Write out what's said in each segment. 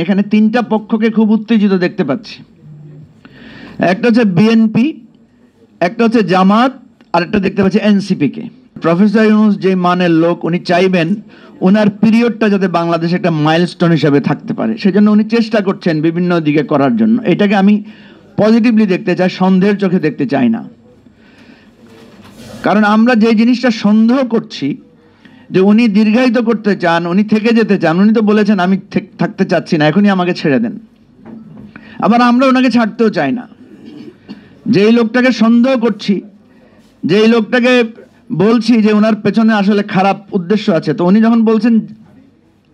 এখানে তিনটা পক্ষকে খুব উত্তেজিত দেখতে পাচ্ছি। একটা হচ্ছে বিএনপি, একটা হচ্ছে জামাত, আর একটা দেখতে পাচ্ছি এনসিপি কে। প্রফেসর ইউনূস যে মানের লোক, উনি চাইবেন ওনার পিরিয়ডটা যাতে বাংলাদেশে একটা মাইলস্টোন হিসেবে থাকতে পারে, সেজন্য উনি চেষ্টা করছেন বিভিন্ন দিকে করার জন্য। এটাকে আমি পজিটিভলি দেখতে চাই, সন্দেহের চোখে দেখতে চাই না। কারণ আমরা যে জিনিসটা সন্দেহ করছি যে উনি দীর্ঘায়িত করতে চান, উনি থেকে যেতে চান, উনি তো বলেছেন আমি থাকতে চাচ্ছি না, এখনই আমাকে ছেড়ে দেন। আবার আমরা ওনাকে ছাড়তেও চাই না। যেই লোকটাকে সন্দেহ করছি, যেই লোকটাকে বলছি যে ওনার পেছনে আসলে খারাপ উদ্দেশ্য আছে, তো উনি যখন বলছেন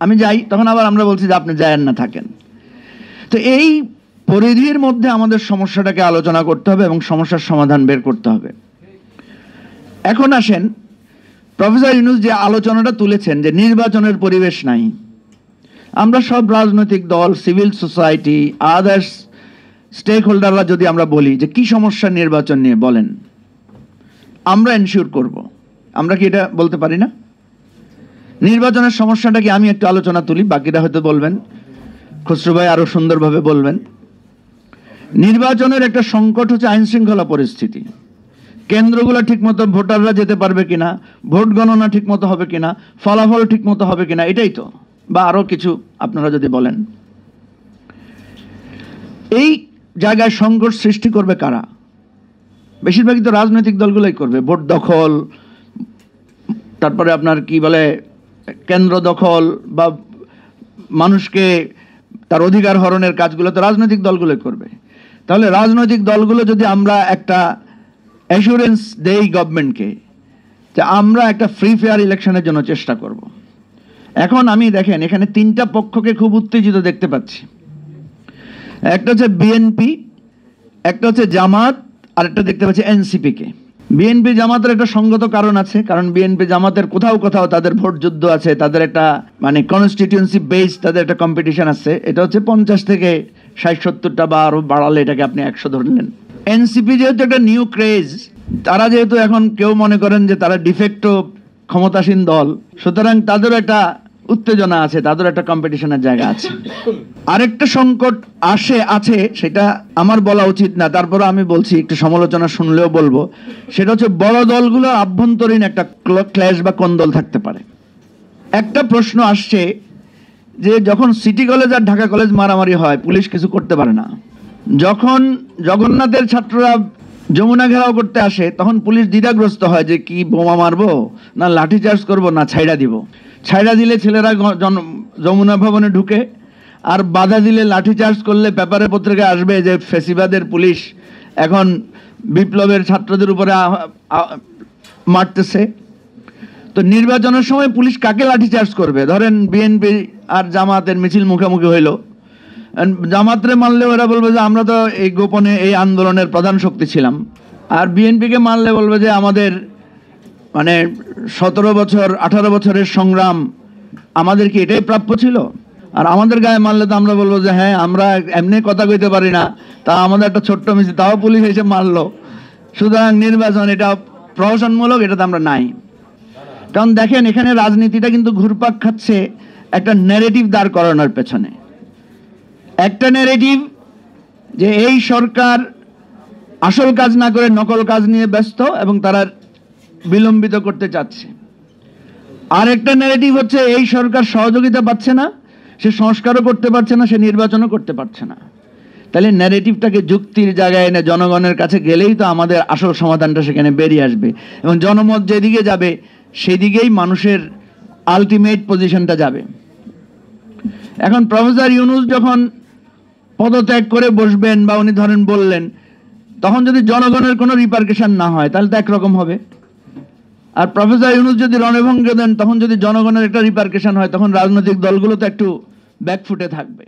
আমি যাই, তখন আবার আমরা বলছি যে আপনি যায়েন না, থাকেন। তো এই পরিধির মধ্যে আমাদের সমস্যাটাকে আলোচনা করতে হবে এবং সমস্যার সমাধান বের করতে হবে। এখন আসেন, প্রফেসর ইউনূস যে আলোচনাটা তুলেছেন যে নির্বাচনের পরিবেশ নাই, আমরা সব রাজনৈতিক দল, সিভিল সোসাইটি, আদার্স স্টেক হোল্ডাররা যদি আমরা বলি যে কি সমস্যা নির্বাচন নিয়ে বলেন, আমরা এনশিওর করব। আমরা কি এটা বলতে পারি না? নির্বাচনের সমস্যাটা কি আমি একটু আলোচনা তুলি, বাকিরা হয়তো বলবেন, খসরু ভাই আরো সুন্দরভাবে বলবেন। নির্বাচনের একটা সংকট হচ্ছে আইন শৃঙ্খলা পরিস্থিতি। কেন্দ্রগুলো ঠিকমতো ভোটাররা যেতে পারবে কিনা, ভোট গণনা ঠিকমতো হবে কিনা, ফলাফল ঠিকমতো হবে কিনা, এটাই তো, বা আরো কিছু আপনারা যদি বলেন। এই জায়গায় সংকট সৃষ্টি করবে কারা? বেশিরভাগই তো রাজনৈতিক দলগুলোই করবে। ভোট দখল, তারপরে আপনার কি বলে কেন্দ্র দখল, বা মানুষকে তার অধিকার হরণের কাজগুলো তো রাজনৈতিক দলগুলোই করবে। তাহলে রাজনৈতিক দলগুলো যদি আমরা একটা অ্যাসুরেন্স দেই গভর্নমেন্টকে যে আমরা একটা ফ্রি ফেয়ার ইলেকশনের জন্য চেষ্টা করব। এখন আমি দেখেন এখানে তিনটা পক্ষকে খুব উত্তেজিত দেখতে পাচ্ছি। একটা হচ্ছে বিএনপি, একটা হচ্ছে জামাত, আর একটা দেখতে পাচ্ছি এনসিপি কে। বিএনপি জামাতের একটা সঙ্গত কারণ আছে, কারণ বিএনপি জামাতের কোথাও কোথাও তাদের ভোট যুদ্ধ আছে, তাদের একটা মানে কনস্টিটিউয়েন্সি বেস, তাদের একটা কম্পিটিশন আছে। এটা হচ্ছে 50 থেকে 60-70টা, বা আরো বাড়ালে এটাকে আপনি 100 ধরলেন। এনসিপি যেহেতু একটা নিউ ক্রেজ, তারা যেহেতু এখন কেউ মনে করেন যে তারা ডিফেক্টো ক্ষমতাসীন দল, সুতরাং তাদেরও একটা উত্তেজনা আছে, তাদের একটা কম্পিটিশনের জায়গা আছে। আরেকটা সংকট আছে, সেটা আমার বলা উচিত না, তারপরে আমি বলছি, একটু সমালোচনা শুনলেও বলবো। সেটা হচ্ছে বড় দলগুলো আভ্যন্তরীণ একটা ক্ল্যাশ বা কোন্দল থাকতে পারে। একটা প্রশ্ন আসছে যে যখন সিটি কলেজ আর ঢাকা কলেজ মারামারি হয়, পুলিশ কিছু করতে পারে না। যখন জগন্নাথের ছাত্ররা যমুনা ঘেরাও করতে আসে, তখন পুলিশ দ্বিধাগ্রস্ত হয় যে কি বোমা মারবো, না লাঠিচার্জ করবো, না ছাইড়া দিব। ছাইড়া দিলে ছেলেরা যমুনা ভবনে ঢুকে, আর বাধা দিলে লাঠিচার্জ করলে পেপারে পত্রিকায় আসবে যে ফেসিবাদের পুলিশ এখন বিপ্লবের ছাত্রদের উপরে মারতেছে। তো নির্বাচনের সময় পুলিশ কাকে লাঠিচার্জ করবে? ধরেন বিএনপি আর জামাতের মিছিল মুখোমুখি হইলো, জামাতরে মারলে ওরা বলবে যে আমরা তো এই গোপনে এই আন্দোলনের প্রধান শক্তি ছিলাম, আর বিএনপিকে মারলে বলবে যে আমাদের মানে 17 বছর 18 বছরের সংগ্রাম, আমাদের কি এটাই প্রাপ্য ছিল? আর আমাদের গায়ে মারলে তো আমরা বলবো যে হ্যাঁ আমরা এমনি কথা কইতে পারি না, তা আমাদের একটা ছোট্ট মিছিল, তাও পুলিশ এসে মারলো। সুতরাং নির্বাচন এটা প্রহসনমূলক, এটা তো আমরা নাই। কারণ দেখেন এখানে রাজনীতিটা কিন্তু ঘুরপাক খাচ্ছে একটা ন্যারেটিভ দাঁড় করানোর পেছনে। একটা ন্যারেটিভ যে এই সরকার আসল কাজ না করে নকল কাজ নিয়ে ব্যস্ত এবং তারা বিলম্বিত করতে চাচ্ছে। আর একটা ন্যারেটিভ হচ্ছে এই সরকার সহযোগিতা পাচ্ছে না, সে সংস্কারও করতে পারছে না, সে নির্বাচনও করতে পারছে না। তাহলে ন্যারেটিভটাকে যুক্তির জায়গায় এনে জনগণের কাছে গেলেই তো আমাদের আসল সমাধানটা সেখানে বেরিয়ে আসবে, এবং জনমত যেদিকে যাবে সেদিকেই মানুষের আলটিমেট পজিশনটা যাবে। এখন প্রফেসর ইউনূস যখন পদত্যাগ করে বসবেন, বা উনি ধরেন বললেন, তখন যদি জনগণের কোনো রিপারকেশন না হয় তাহলে তো একরকম হবে। আর প্রফেসর ইউনূস যদি রণভঙ্গ দেন, তখন যদি জনগণের একটা রিপারকেশন হয়, তখন রাজনৈতিক দলগুলো তো একটু ব্যাকফুটে থাকবে।